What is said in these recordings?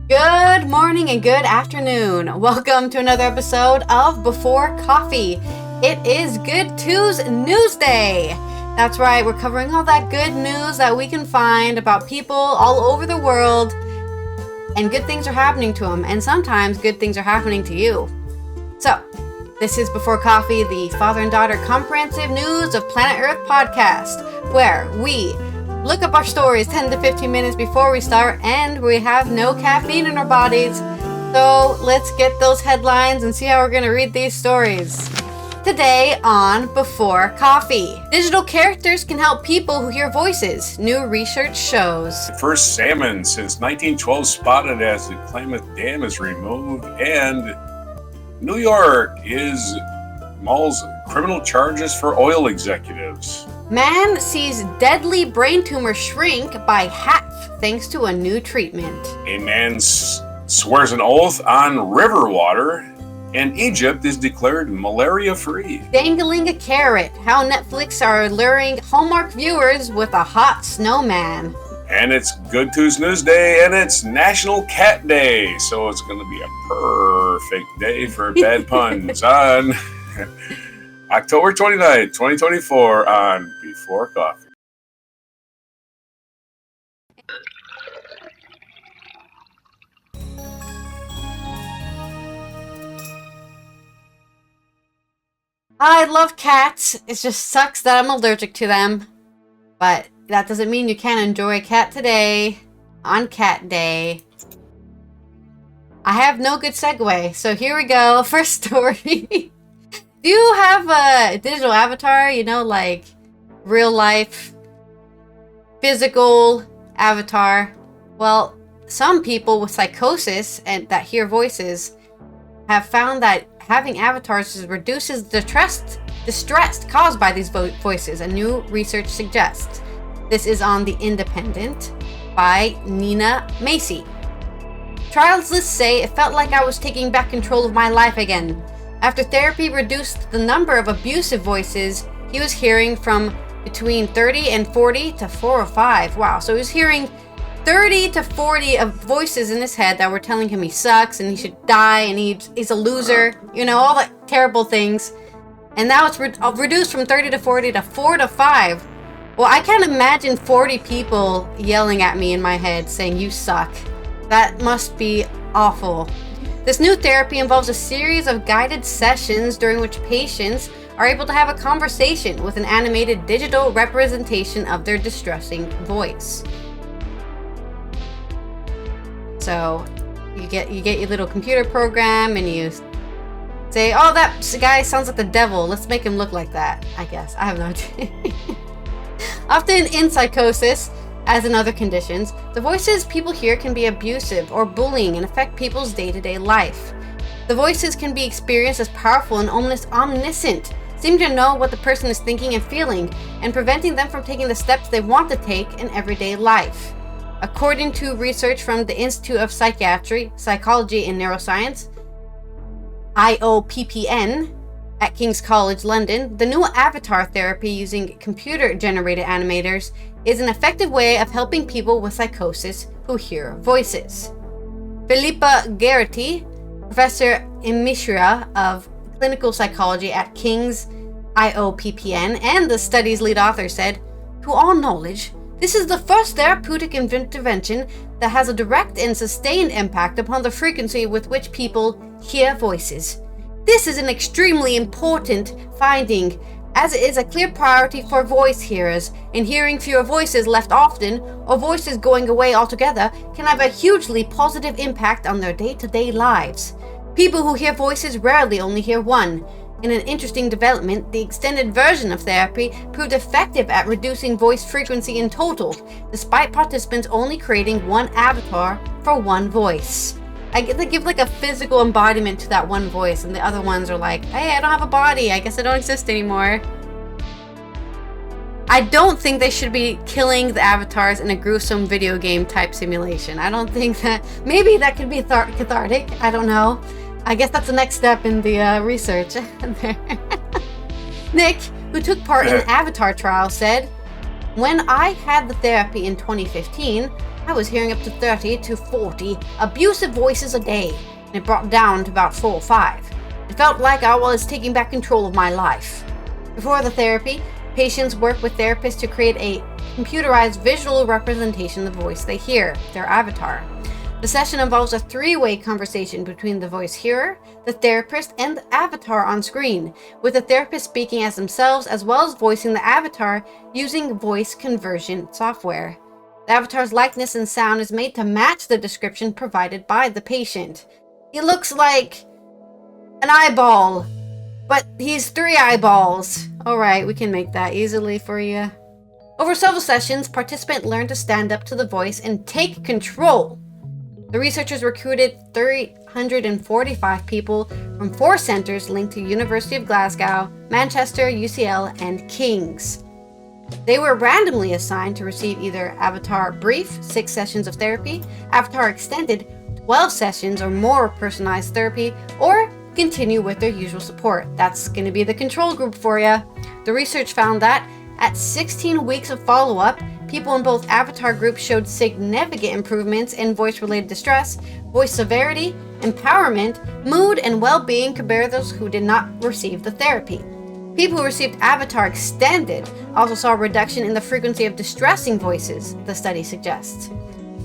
Good morning and good afternoon. Welcome to another episode of Before Coffee. It is Good Tues-News Day. That's right, we're covering all that good news that we can find about people all over the world, and good things are happening to them, and sometimes good things are happening to you. So, this is Before Coffee, the father and daughter comprehensive news of Planet Earth podcast, where we look up our stories 10 to 15 minutes before we start, and we have no caffeine in our bodies. So let's get those headlines and see how we're going to read these stories. Today on Before Coffee, digital characters can help people who hear voices, new research shows. The first salmon since 1912 spotted as the Klamath Dam is removed, and New York mulls criminal charges for oil executives. Man sees deadly brain tumor shrink by half thanks to a new treatment. A man swears an oath on river water, and Egypt is declared malaria-free. Dangling a carrot, how Netflix are luring Hallmark viewers with a hot snowman. And it's Good Tues-News Day, and it's National Cat Day, so it's going to be a perfect day for bad puns on October 29th, 2024 on Before Coffee. I love cats. It just sucks that I'm allergic to them. But that doesn't mean you can't enjoy a cat today on Cat Day. I have no good segue, so here we go. First story. Do you have a digital avatar, like real life, physical avatar? Well, some people with psychosis and that hear voices have found that having avatars reduces the distress caused by these voices, a new research suggests. This is on The Independent by Nina Macy. Trials lists say it felt like I was taking back control of my life again. After therapy reduced the number of abusive voices he was hearing from between 30 and 40 to 4 or 5. Wow, so he was hearing 30 to 40 of voices in his head that were telling him he sucks and he should die and he's a loser, all the terrible things. And now it's reduced from 30 to 40 to 4 to 5. Well, I can't imagine 40 people yelling at me in my head saying you suck. That must be awful. This new therapy involves a series of guided sessions during which patients are able to have a conversation with an animated digital representation of their distressing voice. So you get your little computer program and you say, oh, that guy sounds like the devil. Let's make him look like that, I guess. I have no idea. Often in psychosis, as in other conditions, the voices people hear can be abusive or bullying and affect people's day-to-day life. The voices can be experienced as powerful and almost omniscient, seeming to know what the person is thinking and feeling, and preventing them from taking the steps they want to take in everyday life. According to research from the Institute of Psychiatry, Psychology and Neuroscience, IOPPN, at King's College London, the new avatar therapy using computer-generated animators is an effective way of helping people with psychosis who hear voices. Philippa Garrity, professor emerita of clinical psychology at King's IOPPN and the study's lead author, said, "To our knowledge, this is the first therapeutic intervention that has a direct and sustained impact upon the frequency with which people hear voices. This is an extremely important finding, as it is a clear priority for voice hearers, and hearing fewer voices left often, or voices going away altogether, can have a hugely positive impact on their day-to-day lives. People who hear voices rarely only hear one. In an interesting development, the extended version of therapy proved effective at reducing voice frequency in total, despite participants only creating one avatar for one voice." They give like a physical embodiment to that one voice, and the other ones are like, hey, I don't have a body, I guess I don't exist anymore. I don't think they should be killing the avatars in a gruesome video game type simulation. I don't think that, maybe that could be cathartic, I don't know. I guess that's the next step in the research. Nick, who took part in the Avatar trial, said, "When I had the therapy in 2015, I was hearing up to 30 to 40 abusive voices a day, and it brought down to about 4 or 5. It felt like I was taking back control of my life. Before the therapy, patients work with therapists to create a computerized visual representation of the voice they hear, their avatar. The session involves a 3-way conversation between the voice hearer, the therapist, and the avatar on screen, with the therapist speaking as themselves as well as voicing the avatar using voice conversion software. The avatar's likeness and sound is made to match the description provided by the patient. He looks like an eyeball, but he's 3 eyeballs. Alright, we can make that easily for you. Over several sessions, participants learn to stand up to the voice and take control. The researchers recruited 345 people from 4 centers linked to University of Glasgow, Manchester, UCL, and King's. They were randomly assigned to receive either Avatar Brief, 6 sessions of therapy, Avatar Extended, 12 sessions or more personalized therapy, or continue with their usual support. That's going to be the control group for you. The research found that at 16 weeks of follow-up, people in both avatar groups showed significant improvements in voice-related distress, voice severity, empowerment, mood, and well-being compared to those who did not receive the therapy. People who received Avatar Extended also saw a reduction in the frequency of distressing voices, the study suggests.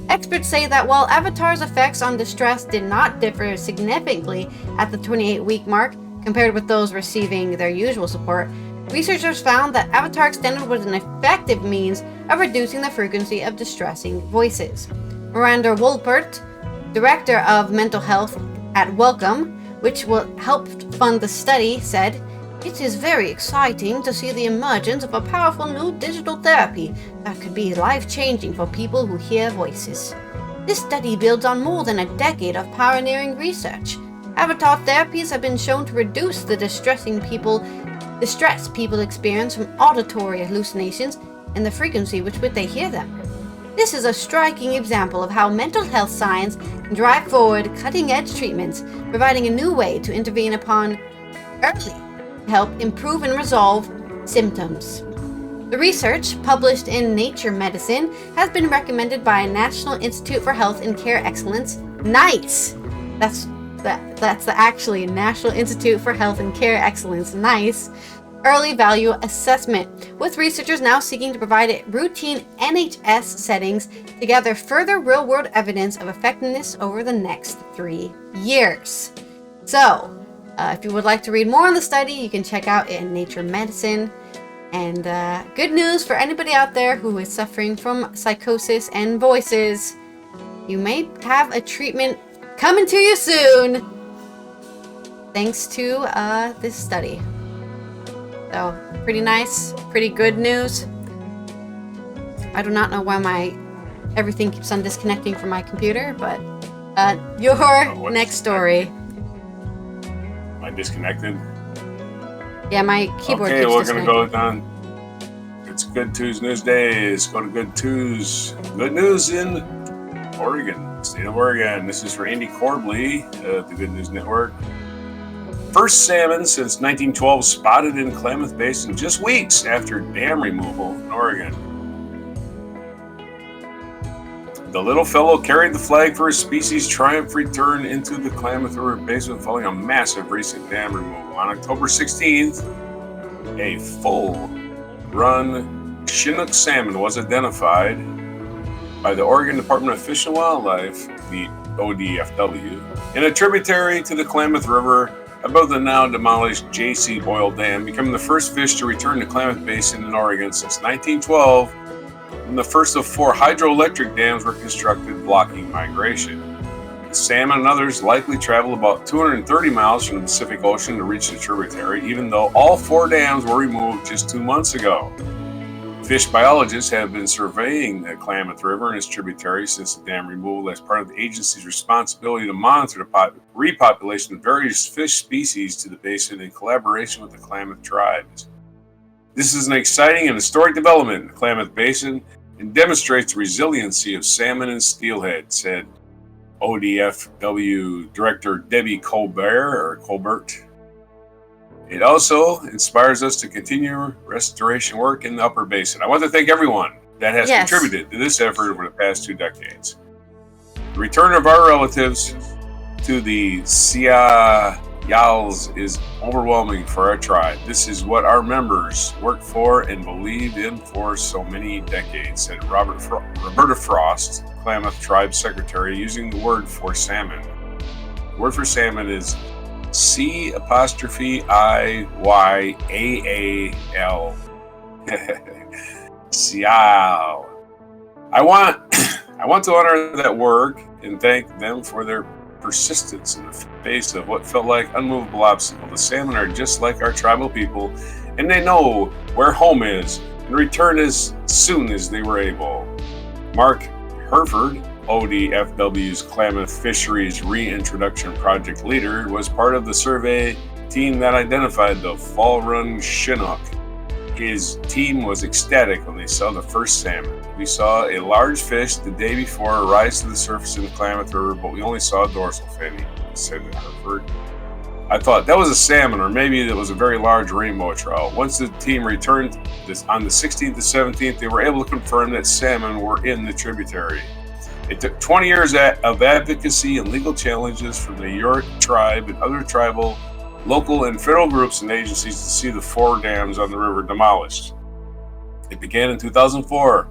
Experts say that while Avatar's effects on distress did not differ significantly at the 28-week mark compared with those receiving their usual support, researchers found that Avatar Extended was an effective means of reducing the frequency of distressing voices. Miranda Wolpert, director of mental health at Welcome, which will help fund the study, said, "It is very exciting to see the emergence of a powerful new digital therapy that could be life-changing for people who hear voices. This study builds on more than a decade of pioneering research. Avatar therapies have been shown to reduce the distress people experience from auditory hallucinations and the frequency with which they hear them. This is a striking example of how mental health science can drive forward cutting-edge treatments, providing a new way to intervene upon early to help improve and resolve symptoms." The research, published in Nature Medicine, has been recommended by National Institute for Health and Care Excellence, NICE. That's the actually National Institute for Health and Care Excellence, NICE, early value assessment, with researchers now seeking to provide routine NHS settings to gather further real-world evidence of effectiveness over the next 3 years. So, if you would like to read more on the study, you can check out it in Nature Medicine. And good news for anybody out there who is suffering from psychosis and voices. You may have a treatment coming to you soon, thanks to this study. So, pretty nice, pretty good news. I do not know why everything keeps on disconnecting from my computer, but your next story. Am I disconnected? Yeah, my keyboard Okay, keeps we're going to disconnecting. go down. It's Good Tues-News Days. Go to Good Tues. Good news in Oregon, state of Oregon. This is for Andy Corbley of the Good News Network. First salmon since 1912 spotted in Klamath Basin just weeks after dam removal in Oregon. The little fellow carried the flag for his species' triumph return into the Klamath River Basin following a massive recent dam removal. On October 16th, a full-run Chinook salmon was identified by the Oregon Department of Fish and Wildlife, the ODFW, in a tributary to the Klamath River above the now demolished J.C. Boyle Dam, becoming the first fish to return to Klamath Basin in Oregon since 1912, when the first of 4 hydroelectric dams were constructed, blocking migration. The salmon and others likely traveled about 230 miles from the Pacific Ocean to reach the tributary, even though all 4 dams were removed just 2 months ago. Fish biologists have been surveying the Klamath River and its tributaries since the dam removal as part of the agency's responsibility to monitor the repopulation of various fish species to the basin in collaboration with the Klamath tribes. This is an exciting and historic development in the Klamath Basin and demonstrates the resiliency of salmon and steelhead, said ODFW Director Debbie Colbert. It also inspires us to continue restoration work in the upper basin. I want to thank everyone that has Yes. contributed to this effort over the past 2 decades. The return of our relatives to the Yals is overwhelming for our tribe. This is what our members worked for and believed in for so many decades, said Roberta Frost, Klamath Tribe Secretary, using the word for salmon. The word for salmon is Ciyaal. Ciao. I want to honor that work and thank them for their persistence in the face of what felt like unmovable obstacles. The salmon are just like our tribal people, and they know where home is and return as soon as they were able. Mark Herford, ODFW's Klamath Fisheries Reintroduction Project leader, was part of the survey team that identified the fall run Chinook. His team was ecstatic when they saw the first salmon. We saw a large fish the day before rise to the surface in the Klamath River, but we only saw a dorsal fin, said Herford. I thought that was a salmon, or maybe it was a very large rainbow trout. Once the team returned on the 16th to 17th, they were able to confirm that salmon were in the tributary. It took 20 years of advocacy and legal challenges from the York tribe and other tribal, local, and federal groups and agencies to see the 4 dams on the river demolished. It began in 2004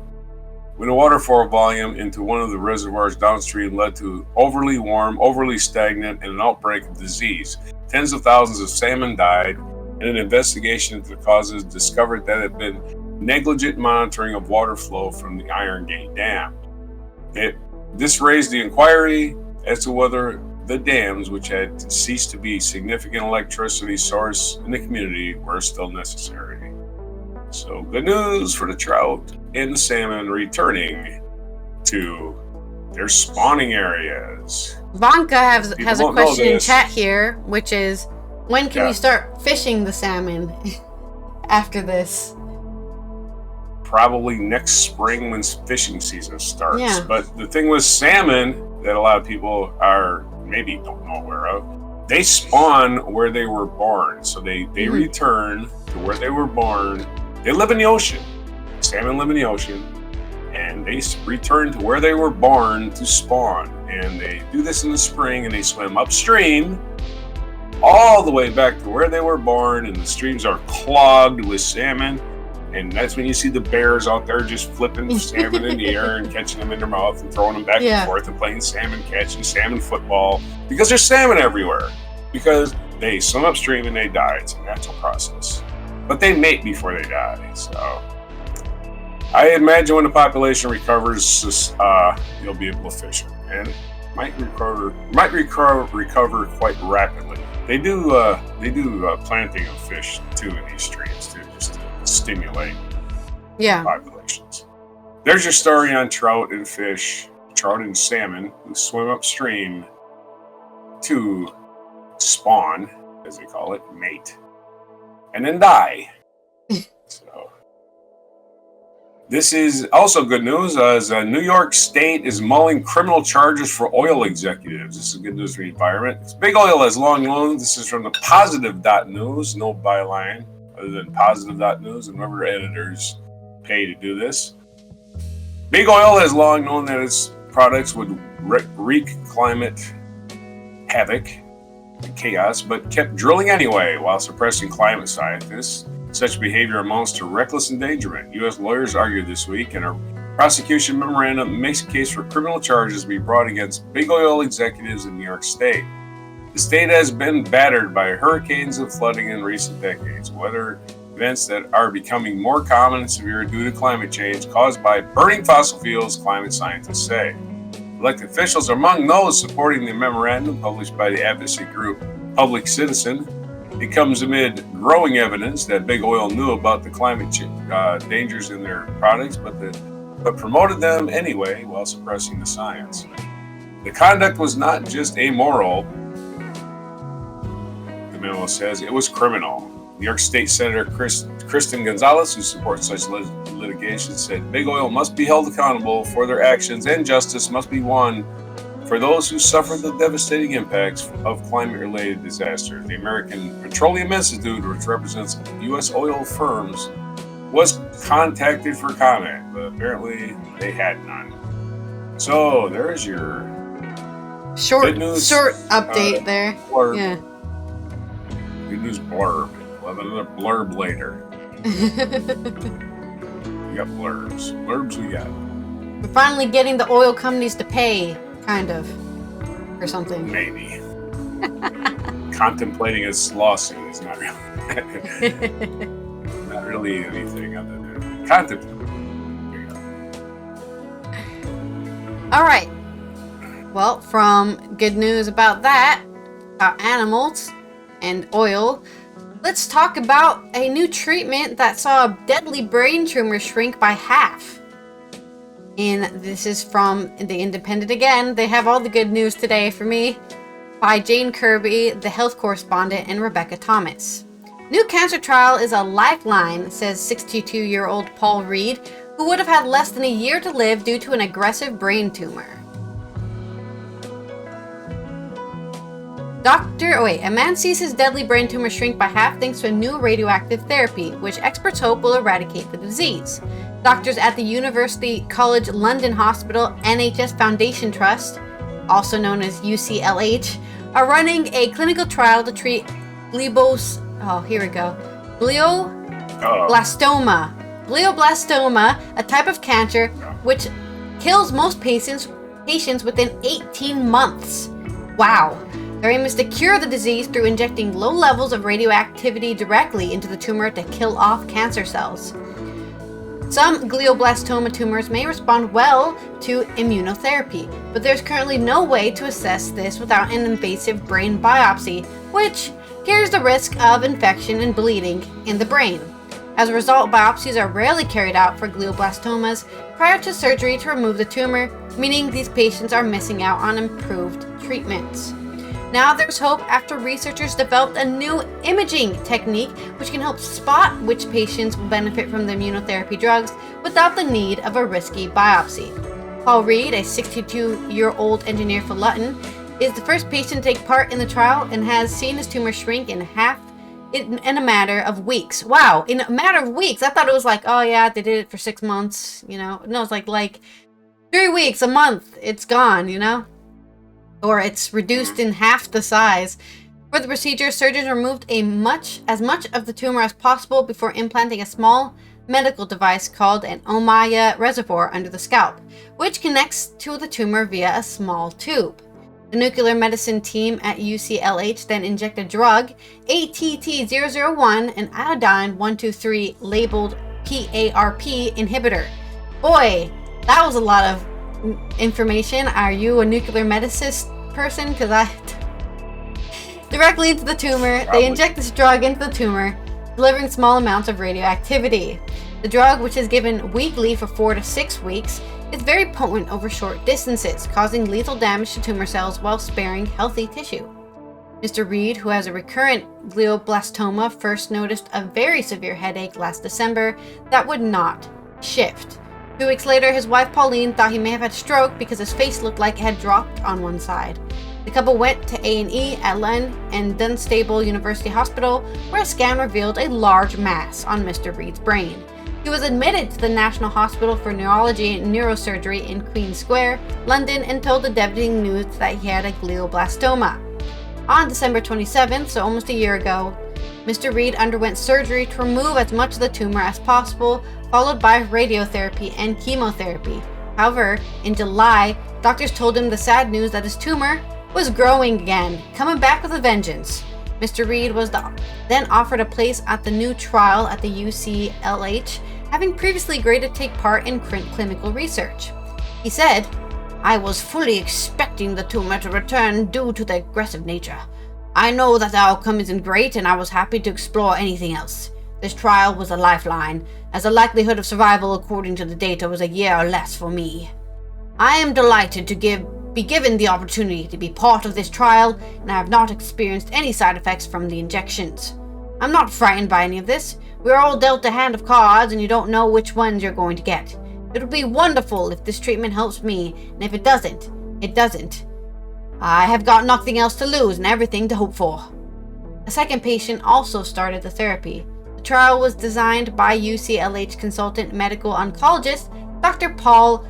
when a waterfall volume into one of the reservoirs downstream led to overly warm, overly stagnant, and an outbreak of disease. Tens of thousands of salmon died, and an investigation into the causes discovered that it had been negligent monitoring of water flow from the Iron Gate Dam. This raised the inquiry as to whether the dams, which had ceased to be a significant electricity source in the community, were still necessary. So good news for the trout and the salmon returning to their spawning areas. Vanka has a question in this. chat here, which is, when can we start fishing the salmon after this? Probably next spring when fishing season starts. Yeah. But the thing with salmon that a lot of people maybe don't know aware of, they spawn where they were born. So they return to where they were born. They live in the ocean. Salmon live in the ocean, and they return to where they were born to spawn. And they do this in the spring, and they swim upstream all the way back to where they were born, and the streams are clogged with salmon. And that's when you see the bears out there just flipping salmon in the air and catching them in their mouth and throwing them back and forth and playing salmon catch and salmon football, because there's salmon everywhere. Because they swim upstream and they die. It's a natural process. But they mate before they die. So I imagine when the population recovers, you'll be able to fish it, and it might recover quite rapidly. They do planting of fish too in these streams too, just to stimulate populations. There's your story on trout and salmon who swim upstream to spawn, as they call it, mate, and then die. So this is also good news, as New York State is mulling criminal charges for oil executives. This is good news for the environment. Big Oil has long known, this is from the positive.news, no byline other than positive.news, and remember, editors pay to do this. Big Oil has long known that its products would wreak climate havoc and chaos, but kept drilling anyway while suppressing climate scientists. Such behavior amounts to reckless endangerment. U.S. lawyers argued this week, and a prosecution memorandum makes a case for criminal charges to be brought against big oil executives in New York State. The state has been battered by hurricanes and flooding in recent decades, weather events that are becoming more common and severe due to climate change caused by burning fossil fuels, climate scientists say. Elected officials are among those supporting the memorandum published by the advocacy group Public Citizen. It comes amid growing evidence that big oil knew about the climate dangers in their products, but promoted them anyway while suppressing the science. The conduct was not just amoral, the memo says, it was criminal. New York State Senator Kristen Gonzalez, who supports such litigation, said big oil must be held accountable for their actions, and justice must be won for those who suffered the devastating impacts of climate-related disasters. The American Petroleum Institute, which represents U.S. oil firms, was contacted for comment, but apparently they had none. So there's your short news, update there. Blurb. Yeah. Good news blurb. We'll have another blurb later. We got blurbs. Blurbs we got. We're finally getting the oil companies to pay, kind of, or something. Maybe. Contemplating a lawsuit is not really, not really anything other than contemplating. All right. Well, from good news about that, about animals and oil, let's talk about a new treatment that saw a deadly brain tumor shrink by half. And this is from The Independent again. They have all the good news today for me, by Jane Kirby, the health correspondent, and Rebecca Thomas. New cancer trial is a lifeline, says 62-year-old Paul Reed, who would have had less than a year to live due to an aggressive brain tumor. A man sees his deadly brain tumor shrink by half thanks to a new radioactive therapy, which experts hope will eradicate the disease. Doctors at the University College London Hospital NHS Foundation Trust, also known as UCLH, are running a clinical trial to treat glioblastoma. Glioblastoma, a type of cancer which kills most patients within 18 months. Wow. Their aim is to cure the disease through injecting low levels of radioactivity directly into the tumor to kill off cancer cells. Some glioblastoma tumors may respond well to immunotherapy, but there's currently no way to assess this without an invasive brain biopsy, which carries the risk of infection and bleeding in the brain. As a result, biopsies are rarely carried out for glioblastomas prior to surgery to remove the tumor, meaning these patients are missing out on improved treatments. Now there's hope after researchers developed a new imaging technique which can help spot which patients will benefit from the immunotherapy drugs without the need of a risky biopsy. Paul Reed, a 62-year-old engineer for Luton, is the first patient to take part in the trial and has seen his tumor shrink in half in a matter of weeks. Wow, in a matter of weeks. I thought it was like, oh yeah, they did it for 6 months, No, it's like 3 weeks, a month, it's gone, Or it's reduced in half the size. For the procedure, surgeons removed as much of the tumor as possible before implanting a small medical device called an Ommaya reservoir under the scalp, which connects to the tumor via a small tube. The nuclear medicine team at UCLH then injected drug ATT-001, an iodine-123 labeled PARP inhibitor. Boy, that was a lot of information. Are you a nuclear medicist person? Because directly into the tumor. Probably. They inject this drug into the tumor, delivering small amounts of radioactivity. The drug, which is given weekly for 4 to 6 weeks, is very potent over short distances, causing lethal damage to tumor cells while sparing healthy tissue. Mr. Reed, who has a recurrent glioblastoma, first noticed a very severe headache last December that would not shift. 2 weeks later, his wife Pauline thought he may have had stroke because his face looked like it had dropped on one side. The couple went to A&E at Lund and Dunstable University Hospital, where a scan revealed a large mass on Mr. Reed's brain. He was admitted to the National Hospital for Neurology and Neurosurgery in Queen Square, London, and told the devastating news that he had a glioblastoma. On December 27th, so almost a year ago, Mr. Reed underwent surgery to remove as much of the tumor as possible, followed by radiotherapy and chemotherapy. However, in July, doctors told him the sad news that his tumor was growing again, coming back with a vengeance. Mr. Reed was then offered a place at the new trial at the UCLH, having previously agreed to take part in clinical research. He said, "I was fully expecting the tumor to return due to the aggressive nature. I know that the outcome isn't great, and I was happy to explore anything else. This trial was a lifeline, as the likelihood of survival according to the data was a year or less for me. I am delighted to be given the opportunity to be part of this trial, and I have not experienced any side effects from the injections. I'm not frightened by any of this. We're all dealt a hand of cards, and you don't know which ones you're going to get. It would be wonderful if this treatment helps me, and if it doesn't, it doesn't. I have got nothing else to lose and everything to hope for." A second patient also started the therapy. The trial was designed by UCLH consultant medical oncologist Dr. Paul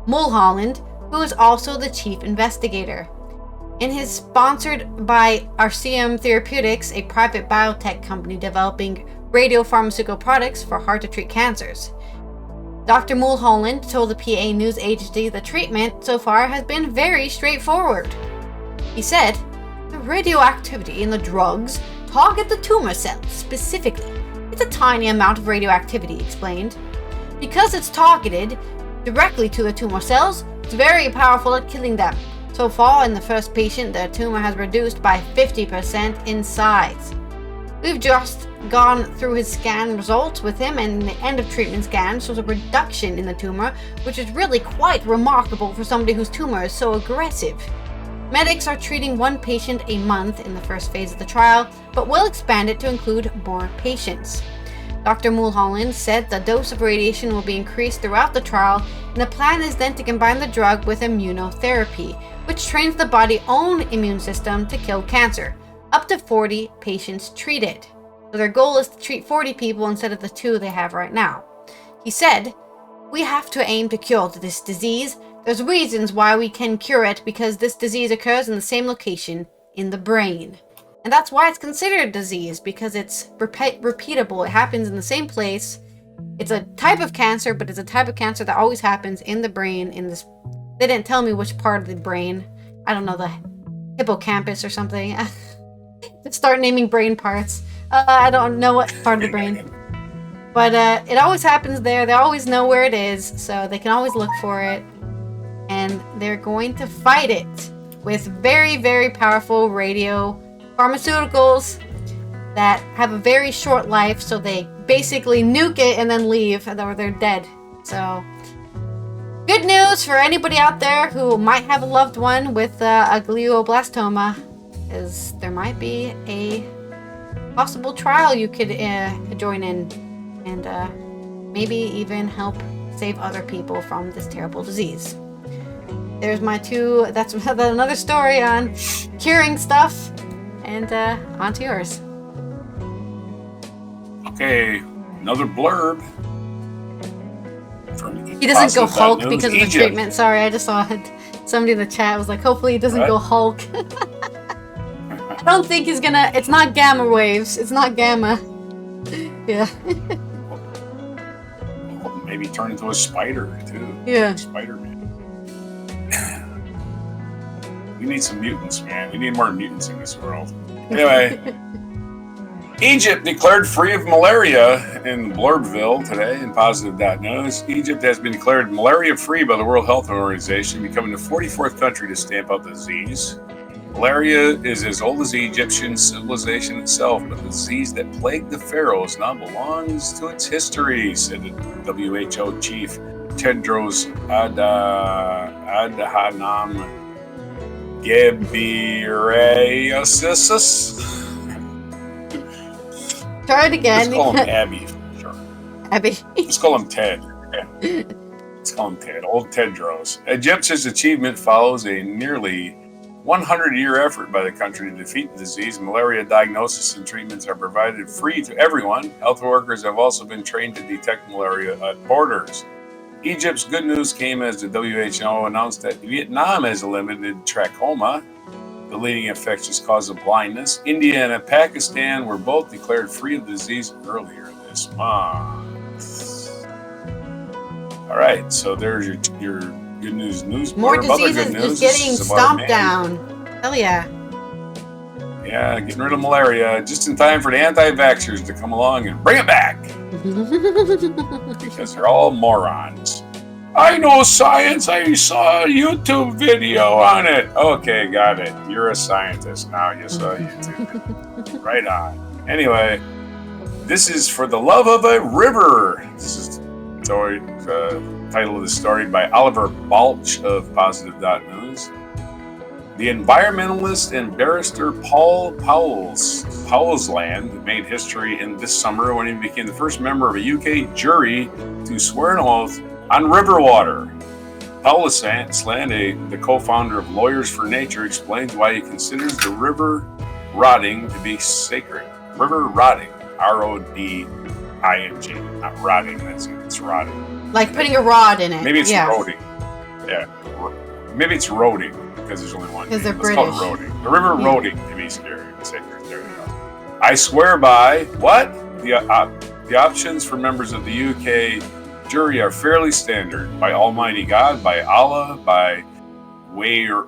Mulholland, who is also the chief investigator. It is sponsored by Arceum Therapeutics, a private biotech company developing radiopharmaceutical products for hard-to-treat cancers. Dr. Mulholland told the PA news agency the treatment so far has been very straightforward. He said, "The radioactivity in the drugs target the tumor cells specifically. It's a tiny amount of radioactivity," he explained. "Because it's targeted directly to the tumor cells, it's very powerful at killing them. So far, in the first patient, the tumor has reduced by 50% in size. We've just gone through his scan results with him, and the end of treatment scan shows a reduction in the tumor, which is really quite remarkable for somebody whose tumor is so aggressive." Medics are treating one patient a month in the first phase of the trial, but will expand it to include more patients. Dr. Mulholland said the dose of radiation will be increased throughout the trial, and the plan is then to combine the drug with immunotherapy, which trains the body's own immune system to kill cancer. Up to 40 patients treated. So their goal is to treat 40 people instead of the 2 they have right now. He said, "We have to aim to cure this disease. There's reasons why we can cure it, because this disease occurs in the same location in the brain. And that's why it's considered a disease, because it's repeatable. It happens in the same place. It's a type of cancer, but it's a type of cancer that always happens in the brain. They didn't tell me which part of the brain. I don't know, the hippocampus or something." Let's start naming brain parts. I don't know what part of the brain. But it always happens there. They always know where it is, so they can always look for it. And they're going to fight it with very, very powerful radio pharmaceuticals that have a very short life, so they basically nuke it and then leave, or they're dead. So, good news for anybody out there who might have a loved one with a glioblastoma, is there might be a possible trial you could join in, and maybe even help save other people from this terrible disease. There's my 2, that's another story on curing stuff, and on to yours. Okay, another blurb. He doesn't go Hulk News, because of the Egypt. treatment. Sorry, I just saw somebody in the chat was like, hopefully he doesn't go Hulk. I don't think he's gonna, it's not gamma waves. It's not gamma. Yeah. Maybe turn into a spider, too. Yeah. Spider-Man. We need some mutants, man. We need more mutants in this world. Anyway. Egypt declared free of malaria in Blurbville today in positive.news. Egypt has been declared malaria-free by the World Health Organization, becoming the 44th country to stamp out the disease. Malaria is as old as the Egyptian civilization itself, but the disease that plagued the pharaohs now belongs to its history, said the WHO chief Tedros Adhanom Ghebreyesus. Try it again. Let's call him Abby. Sure. Abby. Let's call him Ted. Yeah. Let's call him Ted. Old Tedros. Egypt's achievement follows a nearly 100-year effort by the country to defeat the disease. Malaria diagnosis and treatments are provided free to everyone. Health workers have also been trained to detect malaria at borders. Egypt's good news came as the WHO announced that Vietnam has eliminated trachoma, the leading infectious cause of blindness. India and Pakistan were both declared free of the disease earlier this month. All right, so there's your good news. More diseases just getting stomped down. Hell yeah. Yeah, getting rid of malaria just in time for the anti-vaxxers to come along and bring it back. Because they're all morons. I know science. I saw a YouTube video on it. Okay, got it. You're a scientist now. You saw YouTube. Right on. Anyway, this is For the Love of a River. This is the story, title of the story by Oliver Balch of positive.news. The environmentalist and barrister Paul Powlesland made history in this summer when he became the first member of a UK jury to swear an oath on river water. Powlesland, the co-founder of Lawyers for Nature, explains why he considers the river rotting to be sacred. River rotting. R-O-D-I-N-G. Not rotting, it's rotting. Like putting a rod in it. Maybe it's roding. Yeah. Maybe it's roding, because there's only one. Because they're Let's British. call it roding. The river roding to be scared. Sacred. There you go. I swear by what? The options for members of the UK jury are fairly standard. By Almighty God, by Allah, by Were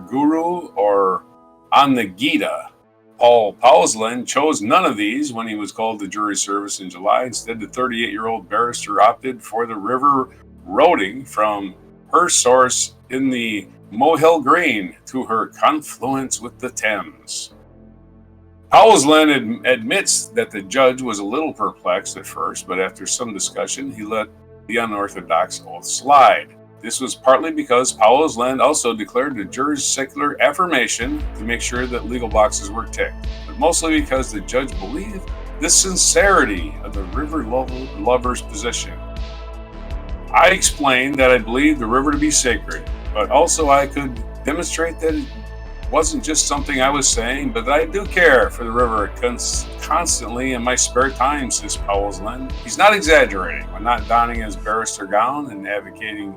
Guru, or on the Gita. Paul Powsland chose none of these when he was called to jury service in July. Instead, the 38-year-old barrister opted for the river roding from her source in the Mohill Green to her confluence with the Thames. Powsland admits that the judge was a little perplexed at first, but after some discussion, he let the unorthodox oath slide. This was partly because Powsland also declared the jurors' secular affirmation to make sure that legal boxes were ticked, but mostly because the judge believed the sincerity of the river lover's position. I explained that I believed the river to be sacred, but also I could demonstrate that it wasn't just something I was saying, but that I do care for the river constantly in my spare time, says Powsland. He's not exaggerating when not donning his barrister gown and advocating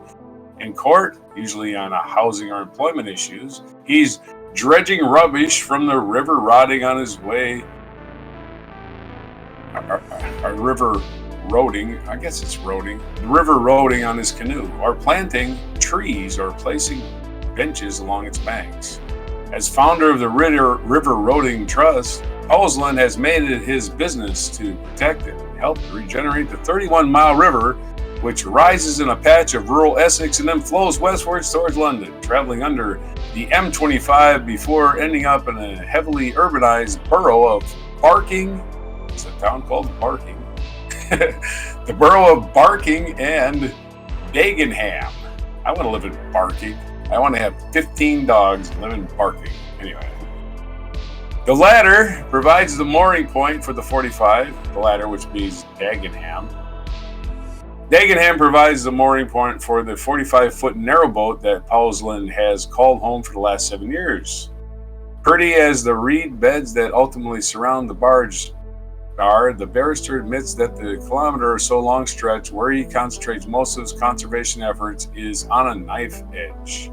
in court, usually on housing or employment issues. He's dredging rubbish from the river rotting on his way. A river roding, I guess it's roding. The river roding on his canoe, or planting trees or placing benches along its banks. As founder of the River Roding Trust, Powsland has made it his business to protect and help regenerate the 31-mile river, which rises in a patch of rural Essex and then flows westwards towards London, traveling under the M25 before ending up in a heavily urbanized borough of Barking. It's a town called Barking. The borough of Barking and Dagenham. I want to live in Barking. I want to have 15 dogs and live in Barking. Anyway. The latter provides the mooring point for the 45. The latter, which means Dagenham. Dagenham provides the mooring point for the 45-foot narrowboat that Powsland has called home for the last 7 years. Pretty as the reed beds that ultimately surround the barge are, the barrister admits that the kilometer or so long stretch where he concentrates most of his conservation efforts is on a knife edge.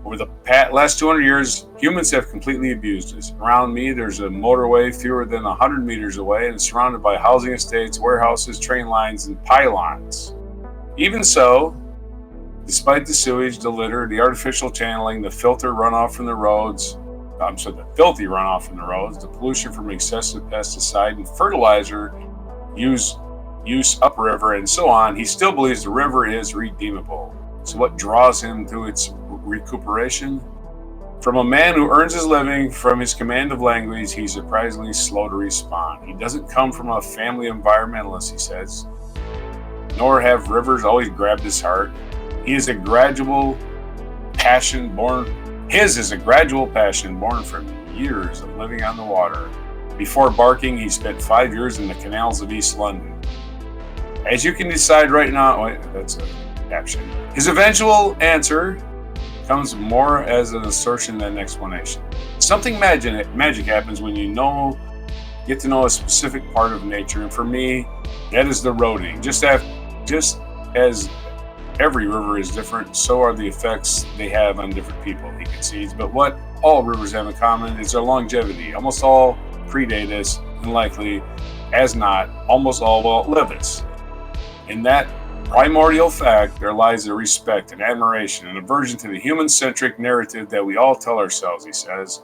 Over the last 200 years, humans have completely abused it. Around me, there's a motorway fewer than 100 meters away and surrounded by housing estates, warehouses, train lines, and pylons. Even so, despite the sewage, the litter, the artificial channeling, the filthy runoff from the roads, the pollution from excessive pesticide and fertilizer use upriver, and so on, he still believes the river is redeemable. So what draws him to its recuperation? From a man who earns his living from his command of language, he's surprisingly slow to respond. He doesn't come from a family environmentalist, he says, nor have rivers always grabbed his heart. His is a gradual passion born from years of living on the water. Before Barking, he spent 5 years in the canals of East London. As you can decide right now, that's a caption. His eventual answer comes more as an assertion than an explanation. Something magic happens when you get to know a specific part of nature, and for me, that is the roding. Just as every river is different, so are the effects they have on different people, he concedes. But what all rivers have in common is their longevity. Almost all predate us, and likely as not, almost all will outlive us. In that primordial fact, there lies a respect and admiration and aversion to the human-centric narrative that we all tell ourselves, he says.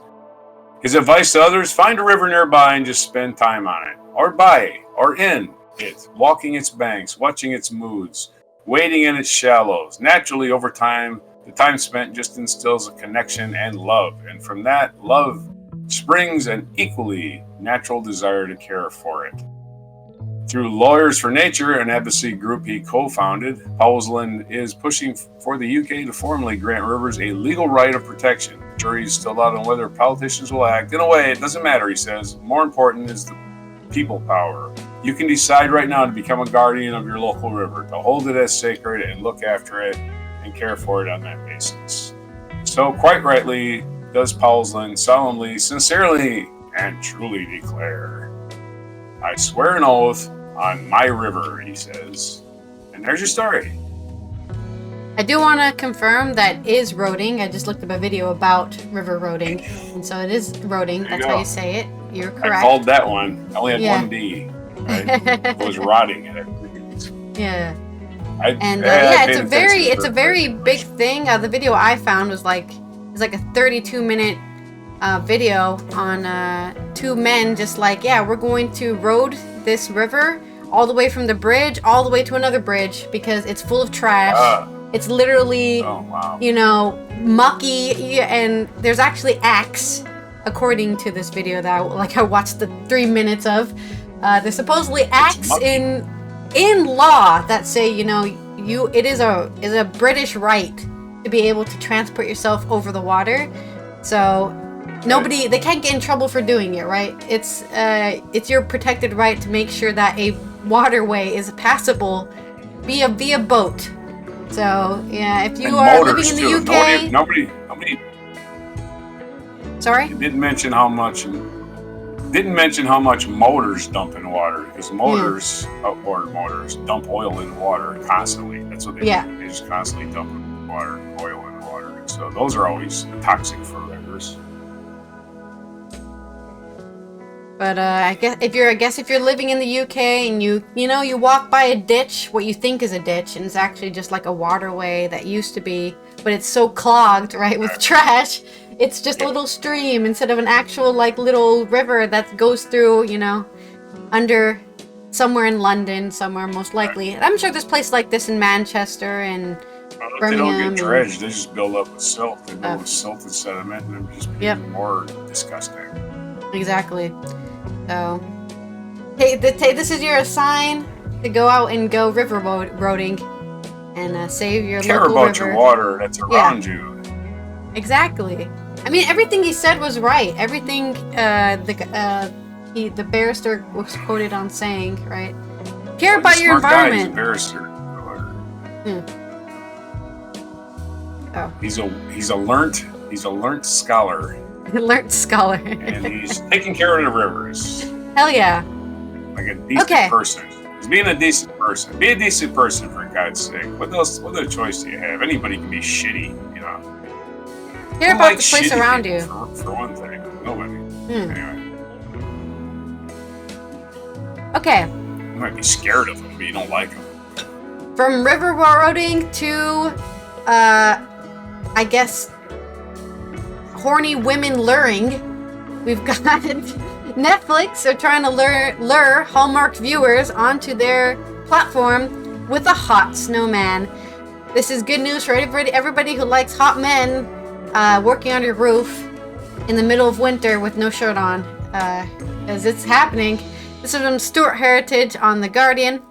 His advice to others: find a river nearby and just spend time on it, or by, or in it, walking its banks, watching its moods, wading in its shallows. Naturally, over time, the time spent just instills a connection and love, and from that love springs an equally natural desire to care for it. Through Lawyers for Nature, an advocacy group he co-founded, Powsland is pushing for the UK to formally grant rivers a legal right of protection. The jury is still out on whether politicians will act. In a way, it doesn't matter, he says. More important is the people power. You can decide right now to become a guardian of your local river, to hold it as sacred and look after it and care for it on that basis. So, quite rightly, does Powsland solemnly, sincerely, and truly declare. I swear an oath on my river, he says. And there's your story. I do want to confirm that is roading. I just looked up a video about river roading, and so it is roading. That's how you say it. You're correct. I called that one. I only had one D. Right? It was rotting. Yeah. It's a very big thing. The video I found was like a 32-minute video on two men just like, yeah, we're going to road this river all the way from the bridge all the way to another bridge because it's full of trash. It's literally, mucky, and there's actually acts, according to this video that I watched the 3 minutes of. There's supposedly acts in law that say, it is a British right to be able to transport yourself over the water. So they can't get in trouble for doing it, right? It's your protected right to make sure that a waterway is passable via boat. So yeah, if you are living in the UK, nobody. Sorry. You didn't mention how much motors dump in water, because motors, outboard motors, dump oil in water constantly. That's what they do. They just constantly dump oil in water. So those are always toxic for rivers. But I guess if you're living in the UK and you walk by a ditch, what you think is a ditch, and it's actually just like a waterway that used to be, but it's so clogged, right, with trash. It's just a little stream instead of an actual little river that goes through, under somewhere in London, somewhere most likely. I'm sure there's places like this in Manchester and Birmingham. They don't get dredged. They just build up with silt. They build with silt and sediment, and it just becomes more disgusting. Exactly. So, hey, this is your sign to go out and go river roading and save your local river. Care about your water that's around you. Exactly. I mean, everything he said was right. Everything the barrister was quoted on saying, right? Care about your environment. He's a barrister. Oh. He's a learnt scholar. Learnt scholar. And he's taking care of the rivers. Hell yeah. Like a decent person. He's being a decent person. Be a decent person, for God's sake. What other choice do you have? Anybody can be shitty, Care about the place around you. For one thing. Nobody. Anyway. Okay. You might be scared of them, but you don't like them. From river roading to, I guess, horny women luring, we've got Netflix are trying to lure Hallmark viewers onto their platform with a hot snowman. This is good news for everybody who likes hot men working on your roof in the middle of winter with no shirt on, as it's happening. This is from Stuart Heritage on The Guardian.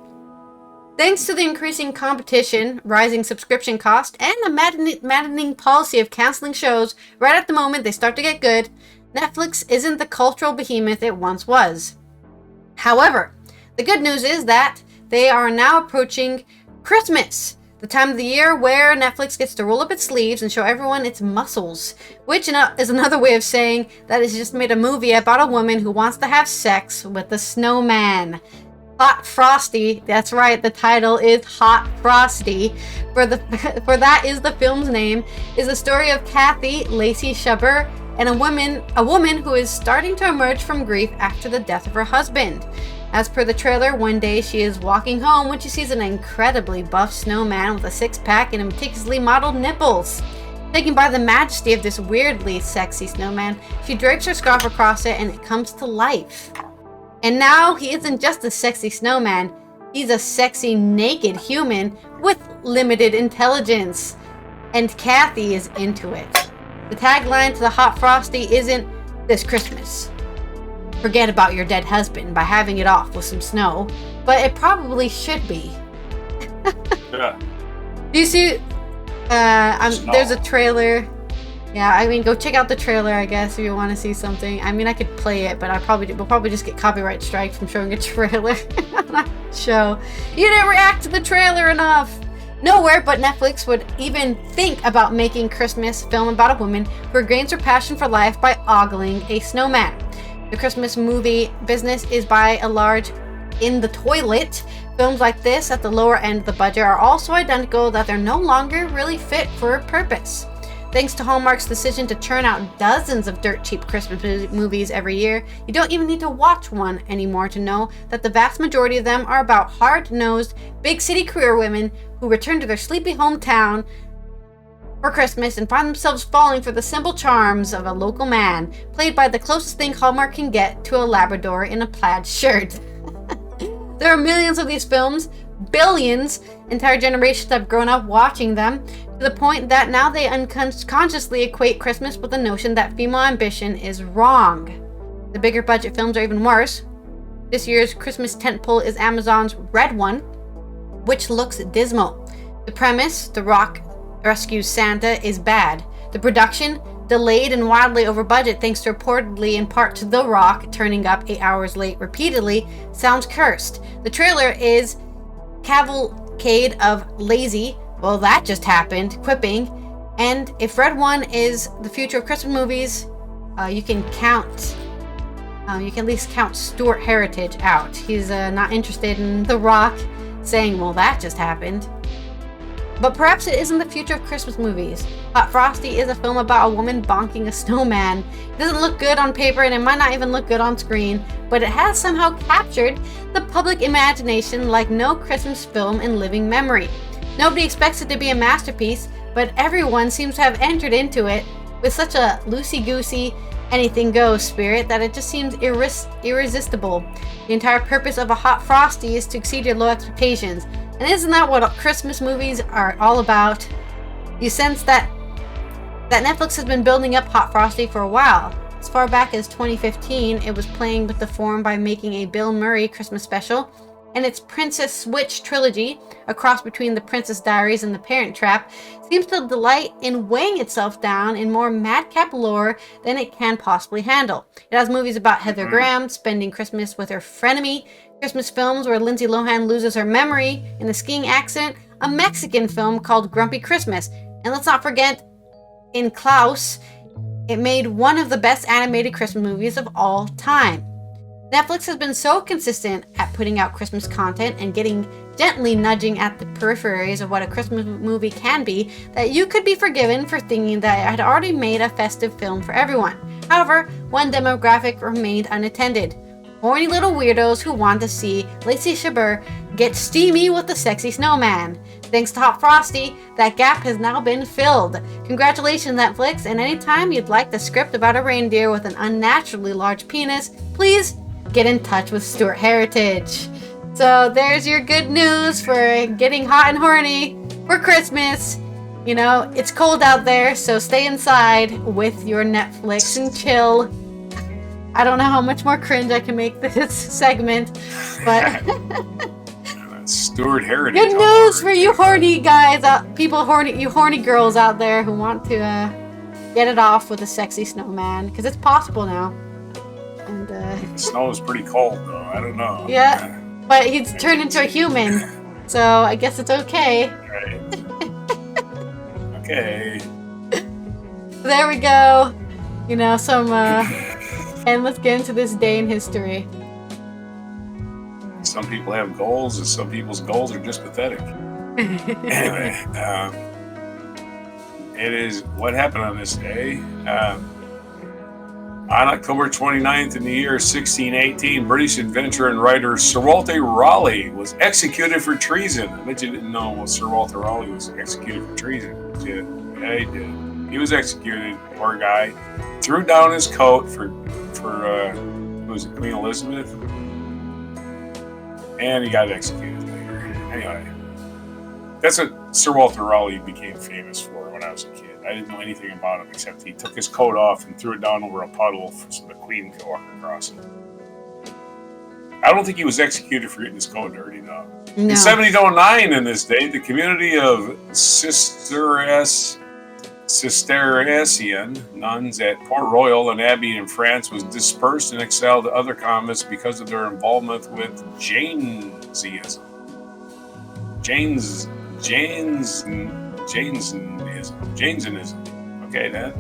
Thanks to the increasing competition, rising subscription cost, and the maddening policy of canceling shows right at the moment they start to get good, Netflix isn't the cultural behemoth it once was. However, the good news is that they are now approaching Christmas, the time of the year where Netflix gets to roll up its sleeves and show everyone its muscles, which is another way of saying that it's just made a movie about a woman who wants to have sex with a snowman. Hot Frosty, that's right, the title is Hot Frosty, for that is the film's name, is the story of Kathy Lacey Shubber and a woman who is starting to emerge from grief after the death of her husband. As per the trailer, one day she is walking home when she sees an incredibly buff snowman with a six-pack and meticulously modeled nipples. Taken by the majesty of this weirdly sexy snowman, she drapes her scarf across it and it comes to life. And now he isn't just a sexy snowman, he's a sexy naked human with limited intelligence. And Kathy is into it. The tagline to the Hot Frosty isn't "This Christmas, forget about your dead husband by having it off with some snow," but it probably should be. Yeah. Do you see? There's a trailer. Yeah, I mean, go check out the trailer, I guess, if you want to see something. I mean, I could play it, but we'll probably just get copyright strike from showing a trailer on a show. You didn't react to the trailer enough. Nowhere but Netflix would even think about making Christmas film about a woman who regains her passion for life by ogling a snowman. The Christmas movie business is by and large in the toilet. Films like this at the lower end of the budget are also identical that they're no longer really fit for a purpose. Thanks to Hallmark's decision to churn out dozens of dirt cheap Christmas movies every year, you don't even need to watch one anymore to know that the vast majority of them are about hard-nosed, big city career women who return to their sleepy hometown for Christmas and find themselves falling for the simple charms of a local man, played by the closest thing Hallmark can get to a Labrador in a plaid shirt. There are millions of these films, billions. Entire generations have grown up watching them, to the point that now they unconsciously equate Christmas with the notion that female ambition is wrong. The bigger budget films are even worse. This year's Christmas tentpole is Amazon's Red One, which looks dismal. The premise, The Rock rescues Santa, is bad. The production, delayed and wildly over budget thanks to reportedly in part to The Rock turning up 8 hours late repeatedly, sounds cursed. The trailer is cavalcade of lazy, well that just happened, quipping, and if Red One is the future of Christmas movies, you can at least count Stuart Heritage out. He's not interested in The Rock saying, well that just happened. But perhaps it isn't the future of Christmas movies. Hot Frosty is a film about a woman bonking a snowman. It doesn't look good on paper and it might not even look good on screen, but it has somehow captured the public imagination like no Christmas film in living memory. Nobody expects it to be a masterpiece, but everyone seems to have entered into it with such a loosey-goosey, anything goes spirit that it just seems irresistible. The entire purpose of a Hot Frosty is to exceed your low expectations. And isn't that what Christmas movies are all about? You sense that Netflix has been building up Hot Frosty for a while. As far back as 2015, it was playing with the form by making a Bill Murray Christmas special, and its Princess Switch trilogy, a cross between The Princess Diaries and The Parent Trap, seems to delight in weighing itself down in more madcap lore than it can possibly handle. It has movies about Heather Graham spending Christmas with her frenemy, Christmas films where Lindsay Lohan loses her memory in a skiing accident, a Mexican film called Grumpy Christmas, and let's not forget, in Klaus, it made one of the best animated Christmas movies of all time. Netflix has been so consistent at putting out Christmas content and gently nudging at the peripheries of what a Christmas movie can be that you could be forgiven for thinking that it had already made a festive film for everyone. However, one demographic remained unattended. Horny little weirdos who want to see Lacey Chabert get steamy with the sexy snowman. Thanks to Hot Frosty, that gap has now been filled. Congratulations, Netflix, and anytime you'd like the script about a reindeer with an unnaturally large penis, please get in touch with Stuart Heritage. So there's your good news for getting hot and horny for Christmas. You know, it's cold out there, so stay inside with your Netflix and chill. I don't know how much more cringe I can make this segment, but Stuart Heritage. Good news for you horny guys, you horny girls out there who want to get it off with a sexy snowman, because it's possible now. And the snow is pretty cold though. I don't know. Yeah, but he's turned into a human, so I guess it's okay. Right. Okay. There we go. You know, some and let's get into this day in history. Some people have goals, and some people's goals are just pathetic. Anyway, it is what happened on this day. On October 29th in the year 1618, British adventurer and writer Sir Walter Raleigh was executed for treason. I bet you didn't know Sir Walter Raleigh was executed for treason. Yeah, he did. He was executed, poor guy. Threw down his coat for who was it, Queen Elizabeth? And he got executed later. Anyway, that's what Sir Walter Raleigh became famous for when I was a kid. I didn't know anything about him except he took his coat off and threw it down over a puddle so the Queen could walk across it. I don't think he was executed for getting his coat dirty, though. No. In 1709, in this day, the community of Cistercian nuns at Port Royal, an abbey in France, was dispersed and exiled to other convents because of their involvement with Jainism. Jainism. Okay, that.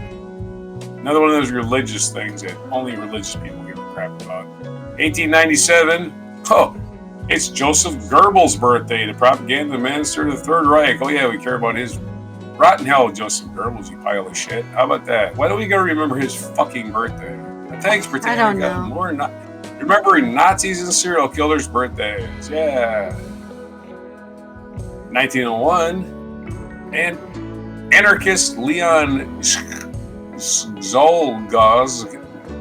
Another one of those religious things that only religious people give a crap crap about. 1897. Oh, it's Joseph Goebbels' birthday, the propaganda minister of the Third Reich. Oh yeah, we care about his rotten hell, Joseph Goebbels, you pile of shit. How about that? Why don't we gotta remember his fucking birthday? Thanks, Britannia. I don't know. More remembering Nazis and serial killers' birthdays. Yeah. 1901, and anarchist Leon Czolgosz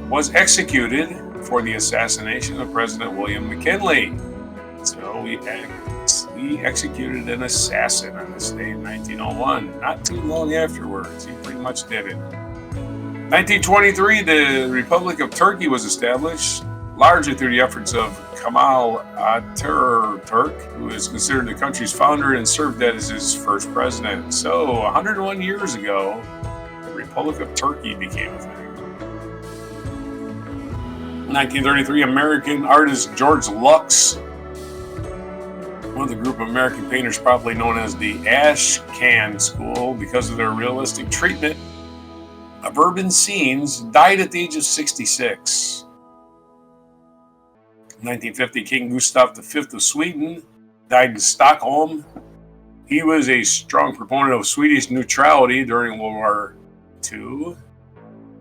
was executed for the assassination of President William McKinley. So we executed an assassin on this day in 1901. Not too long afterwards, he pretty much did it. 1923, the Republic of Turkey was established, largely through the efforts of Kemal Atatürk, who is considered the country's founder and served as his first president. So, 101 years ago, the Republic of Turkey became a thing. 1933, American artist George Lux, one of the group of American painters probably known as the Ashcan School because of their realistic treatment of urban scenes, died at the age of 66. 1950, King Gustav V of Sweden died in Stockholm. He was a strong proponent of Swedish neutrality during World War II.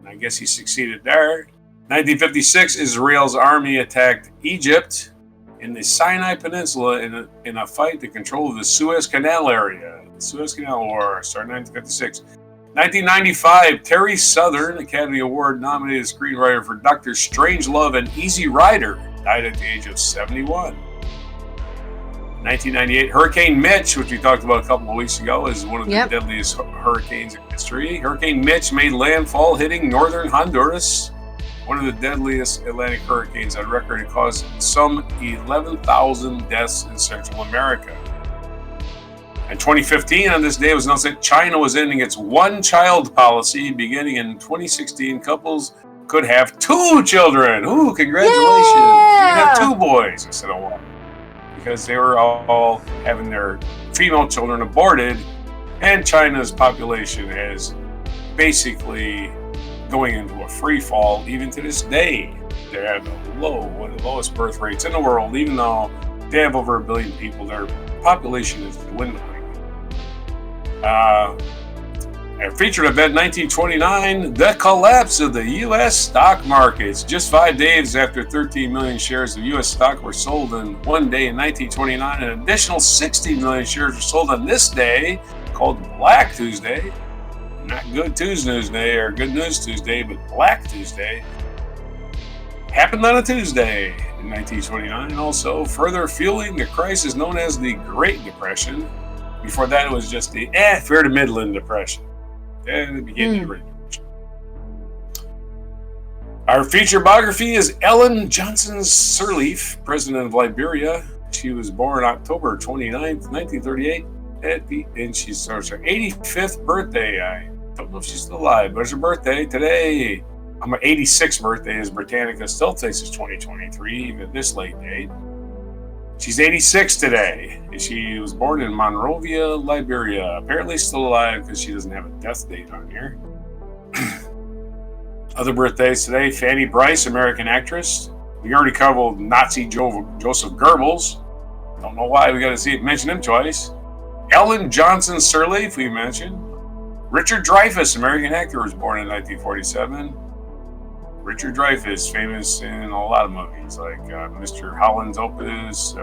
I guess he succeeded there. 1956, Israel's army attacked Egypt in the Sinai Peninsula in a fight to control the Suez Canal area. The Suez Canal War started in 1956. 1995, Terry Southern, Academy Award nominated screenwriter for Dr. Strangelove and Easy Rider, died at the age of 71. 1998, Hurricane Mitch, which we talked about a couple of weeks ago, is one of the deadliest hurricanes in history. Hurricane Mitch made landfall hitting northern Honduras, one of the deadliest Atlantic hurricanes on record. It caused some 11,000 deaths in Central America. In 2015, on this day, it was announced that China was ending its one-child policy. Beginning in 2016, couples could have 2 children. Ooh, congratulations. Yeah! You can have 2 boys instead of 1. Because they were all having their female children aborted, and China's population is basically going into a free fall even to this day. They have one of the lowest birth rates in the world, even though they have over 1 billion people. Their population is dwindling. A featured event 1929, the collapse of the U.S. stock markets. Just 5 days after 13 million shares of U.S. stock were sold in one day in 1929, an additional 60 million shares were sold on this day, called Black Tuesday. Not Good Tues-News Day or Good News Tuesday, but Black Tuesday. Happened on a Tuesday in 1929, and also further fueling the crisis known as the Great Depression. Before that, it was just the fair to Midland Depression. Then it became the Great Depression. Our feature biography is Ellen Johnson Sirleaf, President of Liberia. She was born October 29th, 1938, and she's her 85th birthday. I don't know if she's still alive, but it's her birthday today. My 86th birthday, as Britannica still takes us 2023, even at this late date. She's 86 today. She was born in Monrovia, Liberia. Apparently still alive because she doesn't have a death date on here. Other birthdays today, Fanny Brice, American actress. We already covered Nazi Joseph Goebbels. Don't know why we got to mention him twice. Ellen Johnson Sirleaf, we mentioned. Richard Dreyfuss, American actor, was born in 1947. Richard Dreyfuss, famous in a lot of movies like Mr. Holland's Opus,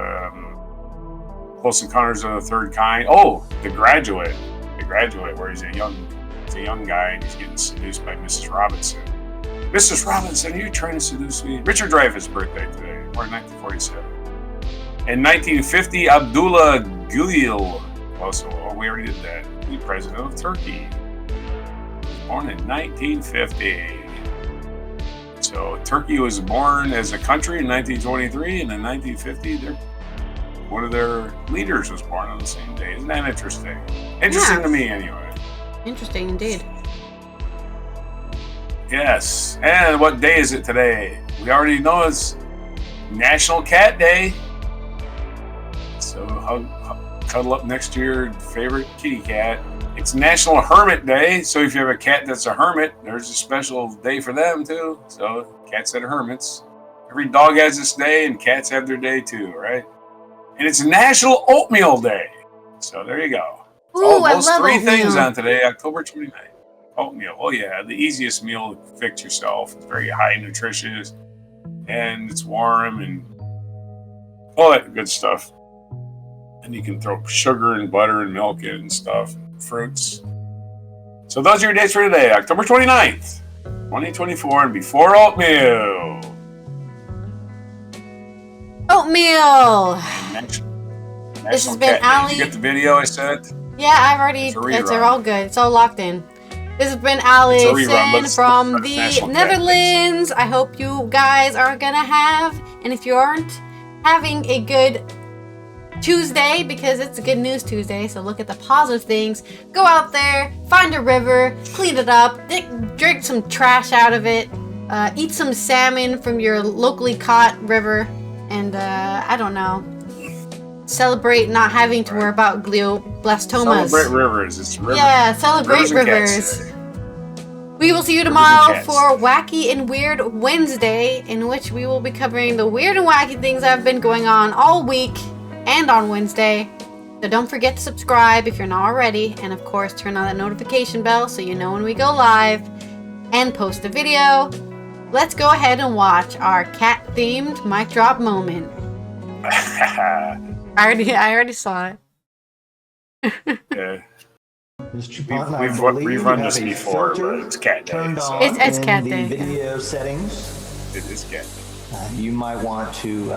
Close Encounters of the Third Kind. Oh, The Graduate. The Graduate, where he's a young guy and he's getting seduced by Mrs. Robinson. Mrs. Robinson, are you trying to seduce me? Richard Dreyfuss' birthday today, born in 1947. In 1950, Abdullah Gül, we already did that. The president of Turkey, born in 1950. So Turkey was born as a country in 1923, and in 1950, one of their leaders was born on the same day. Isn't that interesting? Interesting to me, anyway. Interesting indeed. Yes. And what day is it today? We already know it's National Cat Day. So cuddle up next to your favorite kitty cat. It's National Hermit Day, so if you have a cat that's a hermit, there's a special day for them too. So cats that are hermits. Every dog has its day, and cats have their day too, right? And it's National Oatmeal Day. So there you go. Ooh, I Those love three oatmeal. things on today, October 29th. Oatmeal. Oh yeah, the easiest meal to fix yourself. It's very high nutritious, and it's warm and all that good stuff. And you can throw sugar and butter and milk in and stuff, fruits. So those are your dates for today, October 29th, 2024, and before oatmeal. Oatmeal. This has been Ally. Did you get the video I sent? Yeah, I've already. It's all good. It's all locked in. This has been Ally from the Netherlands. I hope you guys are gonna have, and if you aren't, having a good Tuesday, because it's a good news Tuesday. So look at the positive things. Go out there, find a river, clean it up, drink some trash out of it, eat some salmon from your locally caught river, and I don't know. Celebrate not having to worry about glioblastomas. Celebrate rivers. It's rivers. Yeah, celebrate rivers. We will see you tomorrow for Wacky and Weird Wednesday, in which we will be covering the weird and wacky things that have been going on all week and on Wednesday. So don't forget to subscribe if you're not already, and of course turn on that notification bell so you know when we go live and post a video. Let's go ahead and watch our cat-themed mic drop moment. I already saw it. Yeah. We've run this before, but it's cat day. So. It's cat day. Video settings. It is cat day. You might want to.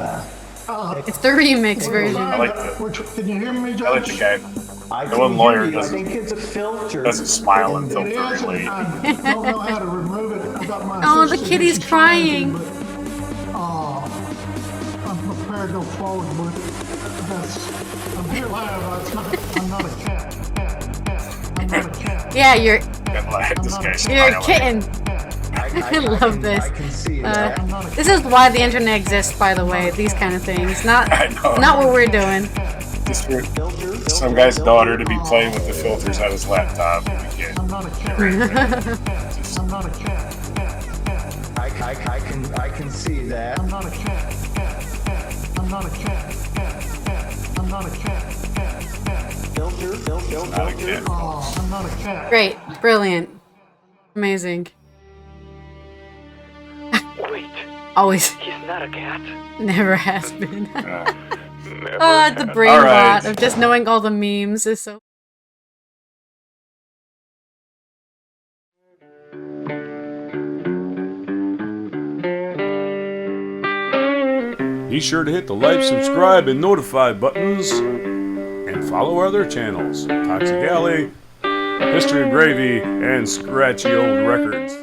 It's the remix version. I like the. Can you hear me, Josh? I like the guy. The one lawyer doesn't smile and filter really. I don't know how to remove it. I got my Oh, the kitty's crying. I'm prepared to go forward with it. I'm here live. I'm not a cat. I'm not a cat. Yeah, you're a kitten. I love this. This is why the internet exists, by the way. These kind of things, not what we're doing. Just for some guy's daughter to be playing with the filters on his laptop. I'm not a cat. I'm not a cat. I can see that. I'm not a cat. I'm not a cat. I'm not a cat. Filter. Oh, I'm not a cat. Great, brilliant, amazing. Wait, Always, he's not a cat. never has been. Never The has. brain All right. rot of just knowing all the memes is so. Be sure to hit the like, subscribe, and notify buttons, and follow our other channels, Toxic Alley, History of Gravy, and Scratchy Old Records.